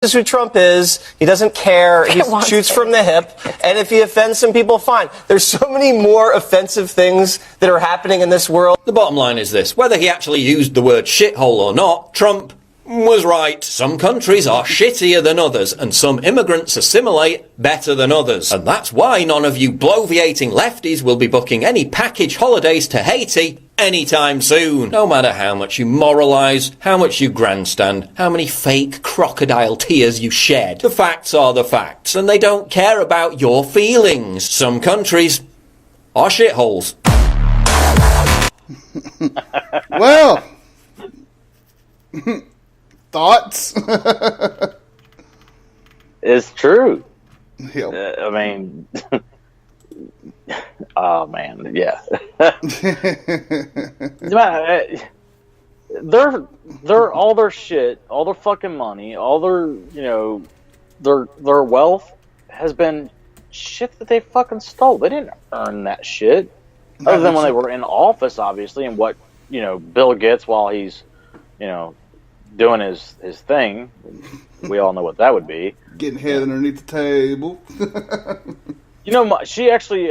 This is who Trump is. He doesn't care. He shoots from the hip. And if he offends some people, fine. There's so many more offensive things that are happening in this world. The bottom line is this. Whether he actually used the word shithole or not, Trump was right. Some countries are shittier than others, and some immigrants assimilate better than others. And that's why none of you bloviating lefties will be booking any package holidays to Haiti anytime soon. No matter how much you moralise, how much you grandstand, how many fake crocodile tears you shed, the facts are the facts, and they don't care about your feelings. Some countries are shitholes. Well, thoughts? It's true. Yep. I mean, oh man, yeah. They're all their shit, all their fucking money, all their their wealth has been shit that they fucking stole. They didn't earn that shit, other than when they were in office, obviously, and what Bill gets while he's doing his thing. We all know what that would be. Getting head underneath the table. She actually,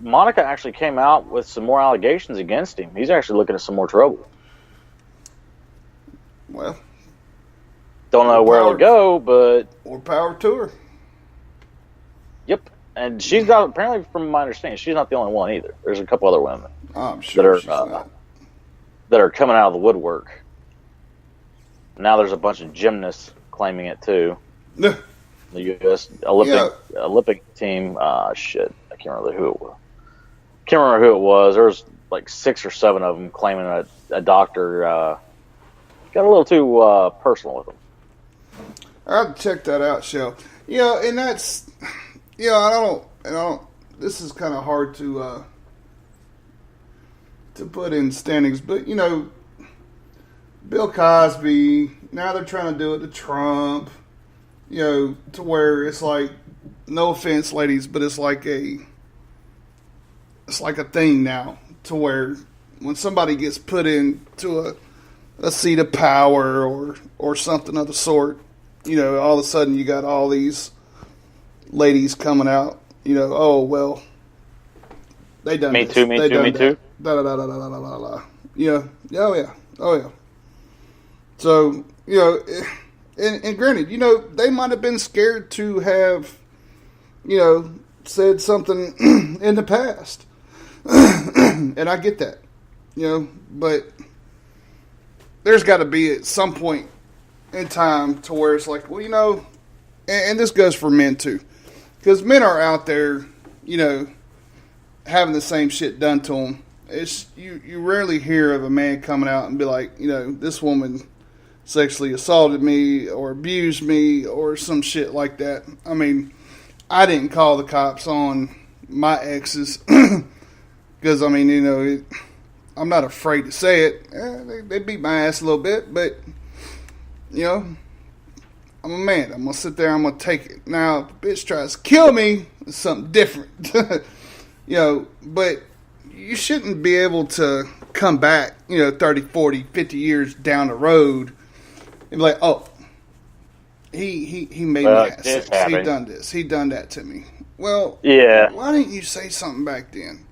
Monica actually came out with some more allegations against him. He's actually looking at some more trouble. Well, don't know where it'll go, but more power to her. Yep, and she's not, apparently, from my understanding, she's not the only one either. There's a couple other women I'm sure that are coming out of the woodwork. Now there's a bunch of gymnasts claiming it too. The U.S. Olympic team. Shit, I can't remember who it was. Can't remember who it was. There was like 6 or 7 of them claiming that a doctor got a little too personal with them. I'll check that out, Shell. And that's I don't. This is kind of hard to put in standings, but Bill Cosby. Now they're trying to do it to Trump. To where it's like, no offense, ladies, but it's like a thing now, to where when somebody gets put into a seat of power or something of the sort, all of a sudden you got all these ladies coming out, oh well, they done me this. Too, me they too, me that. too. Da da da da da da da da. Oh yeah. So and granted, they might have been scared to have, said something in the past, and I get that, but there's got to be at some point in time to where it's like, well, and this goes for men too, because men are out there, having the same shit done to them. It's you rarely hear of a man coming out and be like, this woman sexually assaulted me or abused me or some shit like that. I mean, I didn't call the cops on my exes because, I'm not afraid to say it. They beat my ass a little bit, but, I'm a man. I'm going to sit there, I'm going to take it. Now, if the bitch tries to kill me, it's something different. But you shouldn't be able to come back, 30, 40, 50 years down the road and be like, oh, he made me have sex. He done this. He done that to me. Well, yeah. Why didn't you say something back then?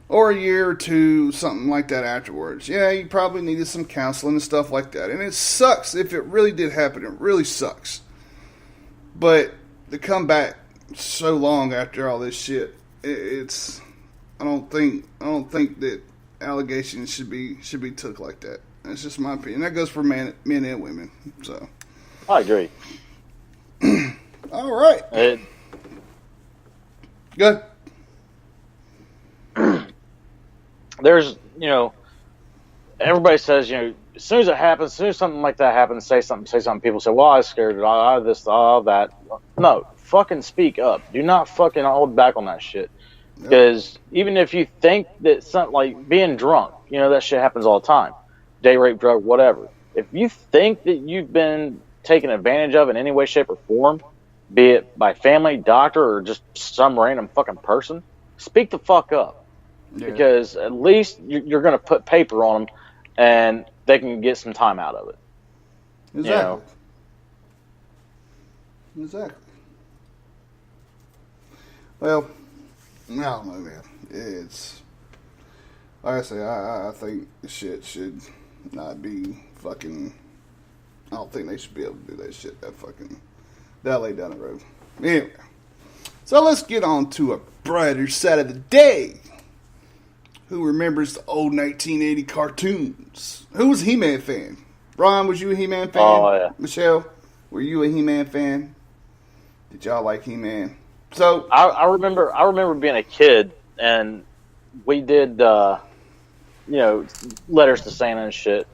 Or a year or two, something like that afterwards. Yeah, you probably needed some counseling and stuff like that. And it sucks if it really did happen. It really sucks. But to come back so long after all this shit, it's... I don't think that allegations should be took like that. That's just my opinion. That goes for men and women. So I agree. All right. Good. There's everybody says as soon as it happens, as soon as something like that happens, say something. People say, well, I was scared of all this, all that. No, fucking speak up. Do not fucking hold back on that shit. Because even if you think that something like being drunk, that shit happens all the time. Day rape, drug, whatever. If you think that you've been taken advantage of in any way, shape, or form, be it by family, doctor, or just some random fucking person, speak the fuck up. Yeah. Because at least you're going to put paper on them and they can get some time out of it. Exactly. Exactly. Well, I don't know, man. It's like I say, I think the shit should not be fucking. I don't think they should be able to do that shit that late down the road. Anyway, so let's get on to a brighter side of the day. Who remembers the old 1980 cartoons? Who was a He-Man fan? Ron, was you a He-Man fan? Oh, yeah. Michelle, were you a He-Man fan? Did y'all like He-Man? So I remember being a kid, and we did, letters to Santa and shit.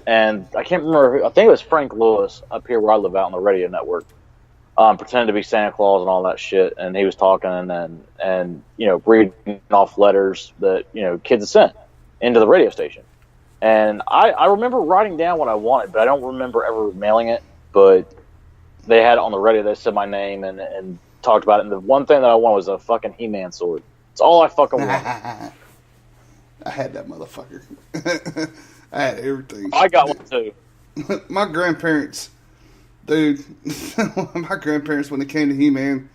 And I can't remember. I think it was Frank Lewis up here where I live out on the radio network. Pretended to be Santa Claus and all that shit, and he was talking and reading off letters that kids had sent into the radio station. And I remember writing down what I wanted, but I don't remember ever mailing it. But they had it on the radio. They said my name and talked about it. And the one thing that I wanted was a fucking He-Man sword. It's all I fucking want. I had that motherfucker. I had everything. I got one too. My grandparents, dude, my grandparents, when it came to He-Man,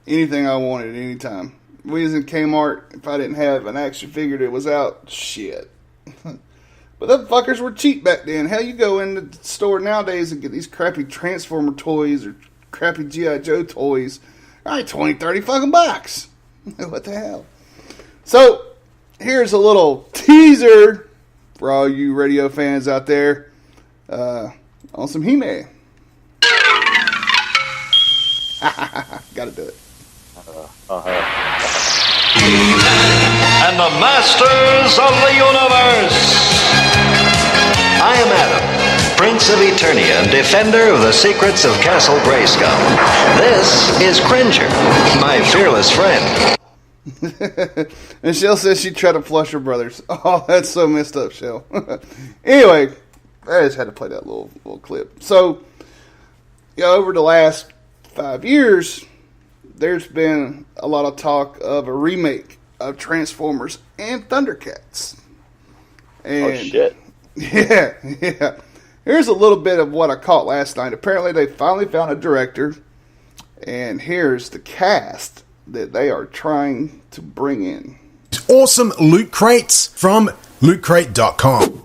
anything I wanted at any time. We was in Kmart. If I didn't have an action figure that was out, shit. But them fuckers were cheap back then. Hell, you go in the store nowadays and get these crappy Transformer toys or crappy G.I. Joe toys. All right, 20, 30 fucking bucks. What the hell? So, here's a little teaser for all you radio fans out there on some He-Man. Gotta do it. And the Masters of the Universe. I am Adam, Prince of Eternia and defender of the secrets of Castle Grayskull. This is Cringer, my fearless friend. And Shell says she tried to flush her brothers. Oh, that's so messed up, Shell. Anyway, I just had to play that little clip. So, over the last 5 years, there's been a lot of talk of a remake of Transformers and Thundercats. And, oh, shit. Yeah. Here's a little bit of what I caught last night. Apparently, they finally found a director, and here's the cast that they are trying to bring in. Awesome loot crates from lootcrate.com.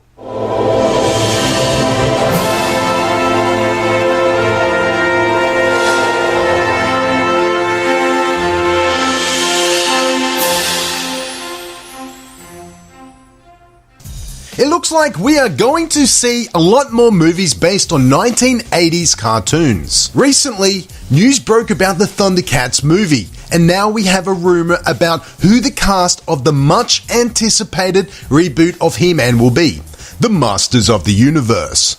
It looks like we are going to see a lot more movies based on 1980s cartoons. Recently, news broke about the Thundercats movie, and now we have a rumor about who the cast of the much anticipated reboot of He-Man will be, the Masters of the Universe.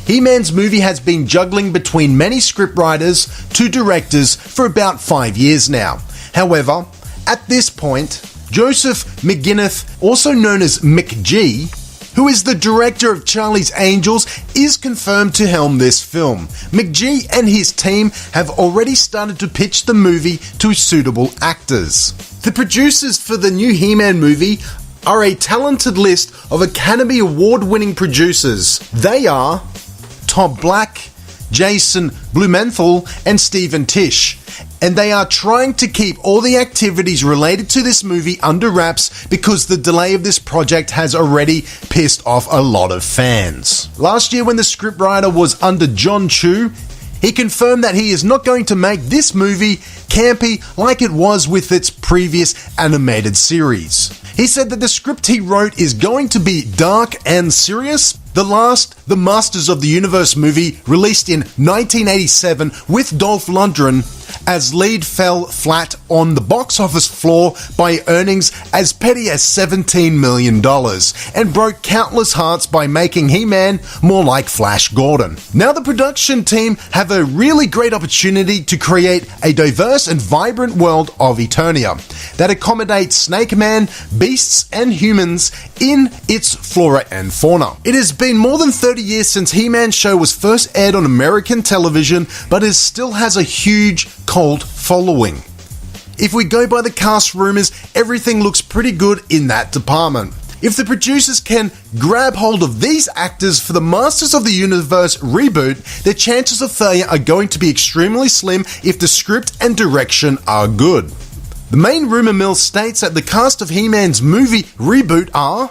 He-Man's movie has been juggling between many scriptwriters to directors for about 5 years now. However, at this point, Joseph McGinnis, also known as McG, who is the director of Charlie's Angels, is confirmed to helm this film. McG and his team have already started to pitch the movie to suitable actors. The producers for the new He-Man movie are a talented list of Academy Award-winning producers. They are Tom Black, Jason Blumenthal, and Stephen Tisch. And they are trying to keep all the activities related to this movie under wraps because the delay of this project has already pissed off a lot of fans. Last year when the scriptwriter was under John Chu, he confirmed that he is not going to make this movie campy like it was with its previous animated series. He said that the script he wrote is going to be dark and serious. The Masters of the Universe movie, released in 1987 with Dolph Lundgren as lead, fell flat on the box office floor by earnings as petty as $17 million and broke countless hearts by making He-Man more like Flash Gordon. Now the production team have a really great opportunity to create a diverse and vibrant world of Eternia that accommodates Snake Man, beasts and humans in its flora and fauna. It has been more than 30 years since He-Man's show was first aired on American television, but it still has a huge cult following. If we go by the cast rumors, everything looks pretty good in that department. If the producers can grab hold of these actors for the Masters of the Universe reboot, the chances of failure are going to be extremely slim if the script and direction are good. The main rumor mill states that the cast of He-Man's movie reboot are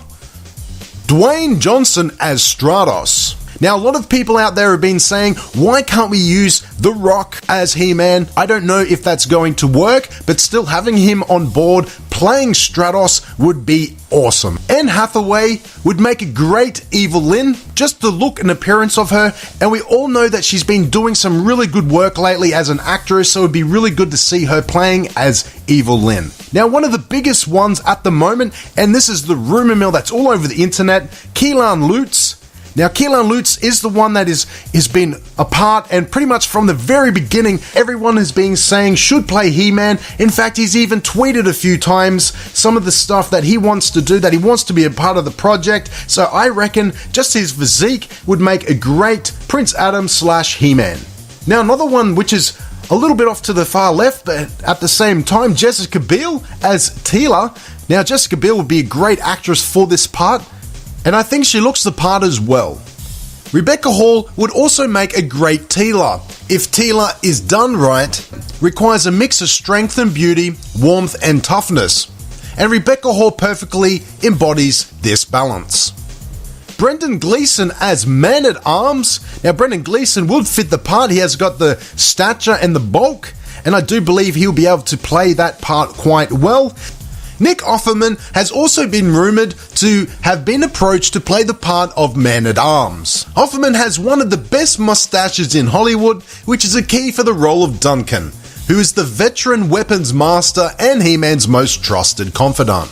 Dwayne Johnson as Stratos. Now, a lot of people out there have been saying, why can't we use The Rock as He-Man? I don't know if that's going to work, but still having him on board playing Stratos would be awesome. Anne Hathaway would make a great Evil Lyn, just the look and appearance of her, and we all know that she's been doing some really good work lately as an actress, so it'd be really good to see her playing as Evil Lyn. Now, one of the biggest ones at the moment, and this is the rumor mill that's all over the internet, Keelan Lutz. Now, Keelan Lutz is the one that has been a part, and pretty much from the very beginning, everyone has been saying should play He-Man. In fact, he's even tweeted a few times some of the stuff that he wants to do, that he wants to be a part of the project. So I reckon just his physique would make a great Prince Adam / He-Man. Now, another one which is a little bit off to the far left, but at the same time, Jessica Biel as Teela. Now, Jessica Biel would be a great actress for this part, and I think she looks the part as well. Rebecca Hall would also make a great Teela. If Teela is done right, requires a mix of strength and beauty, warmth and toughness. And Rebecca Hall perfectly embodies this balance. Brendan Gleeson as Man-at-Arms. Now, Brendan Gleeson would fit the part. He has got the stature and the bulk, and I do believe he'll be able to play that part quite well. Nick Offerman has also been rumoured to have been approached to play the part of Man-at-Arms. Offerman has one of the best mustaches in Hollywood, which is a key for the role of Duncan, who is the veteran weapons master and He-Man's most trusted confidant.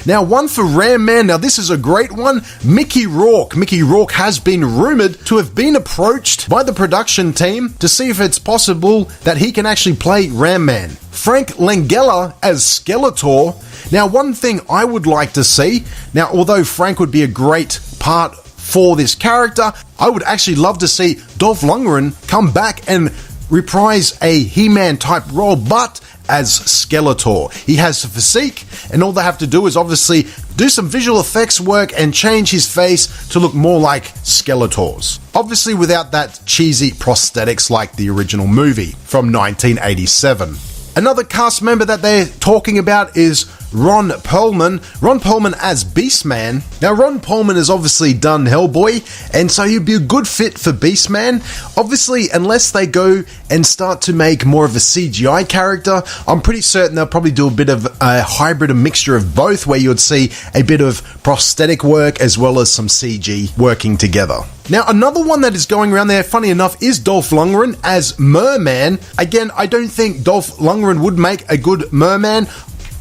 Now, one for Ram Man. Now, this is a great one. Mickey Rourke. Mickey Rourke has been rumoured to have been approached by the production team to see if it's possible that he can actually play Ram Man. Frank Langella as Skeletor. Now, one thing I would like to see, now, although Frank would be a great part for this character, I would actually love to see Dolph Lundgren come back and reprise a He-Man type role, but as Skeletor. He has the physique, and all they have to do is obviously do some visual effects work and change his face to look more like Skeletor's. Obviously without that cheesy prosthetics like the original movie from 1987. Another cast member that they're talking about is Ron Perlman. Ron Perlman as Beastman. Now, Ron Perlman has obviously done Hellboy, and so he'd be a good fit for Beastman. Obviously, unless they go and start to make more of a CGI character, I'm pretty certain they'll probably do a bit of a hybrid, a mixture of both, where you'd see a bit of prosthetic work as well as some CG working together. Now, another one that is going around there, funny enough, is Dolph Lundgren as Merman. Again, I don't think Dolph Lundgren would make a good Merman.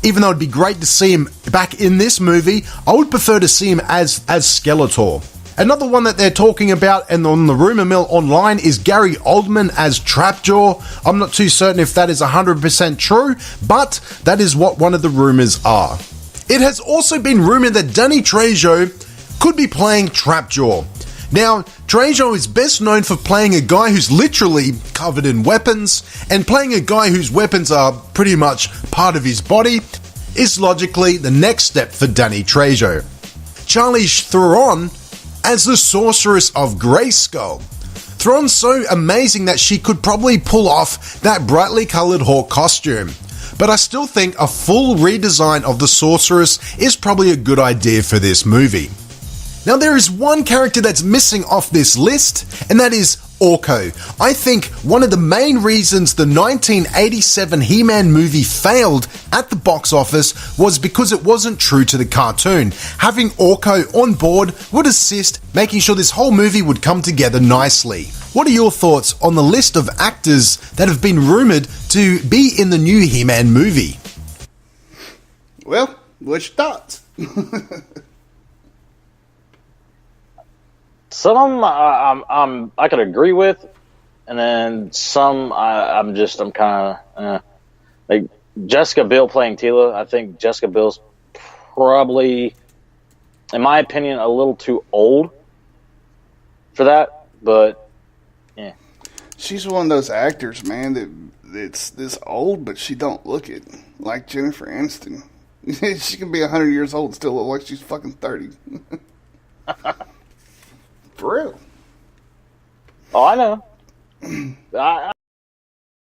Even though it'd be great to see him back in this movie, I would prefer to see him as Skeletor. Another one that they're talking about and on the rumor mill online is Gary Oldman as Trapjaw. I'm not too certain if that is 100% true, but that is what one of the rumors are. It has also been rumored that Danny Trejo could be playing Trapjaw. Now, Trejo is best known for playing a guy who's literally covered in weapons, and playing a guy whose weapons are pretty much part of his body is logically the next step for Danny Trejo. Charlize Theron as the Sorceress of Grayskull. Theron's so amazing that she could probably pull off that brightly coloured Hawk costume, but I still think a full redesign of the Sorceress is probably a good idea for this movie. Now, there is one character that's missing off this list, and that is Orko. I think one of the main reasons the 1987 He-Man movie failed at the box office was because it wasn't true to the cartoon. Having Orko on board would assist making sure this whole movie would come together nicely. What are your thoughts on the list of actors that have been rumoured to be in the new He-Man movie? Well, what's your thoughts? Some of them I could agree with, and then some I'm kind of like Jessica Biel playing Teela. I think Jessica Biel's probably, in my opinion, a little too old for that. But yeah, she's one of those actors, man, that's this old, but she don't look it, like Jennifer Aniston. She can be 100 years old and still look like she's fucking 30. For real. Oh, I know.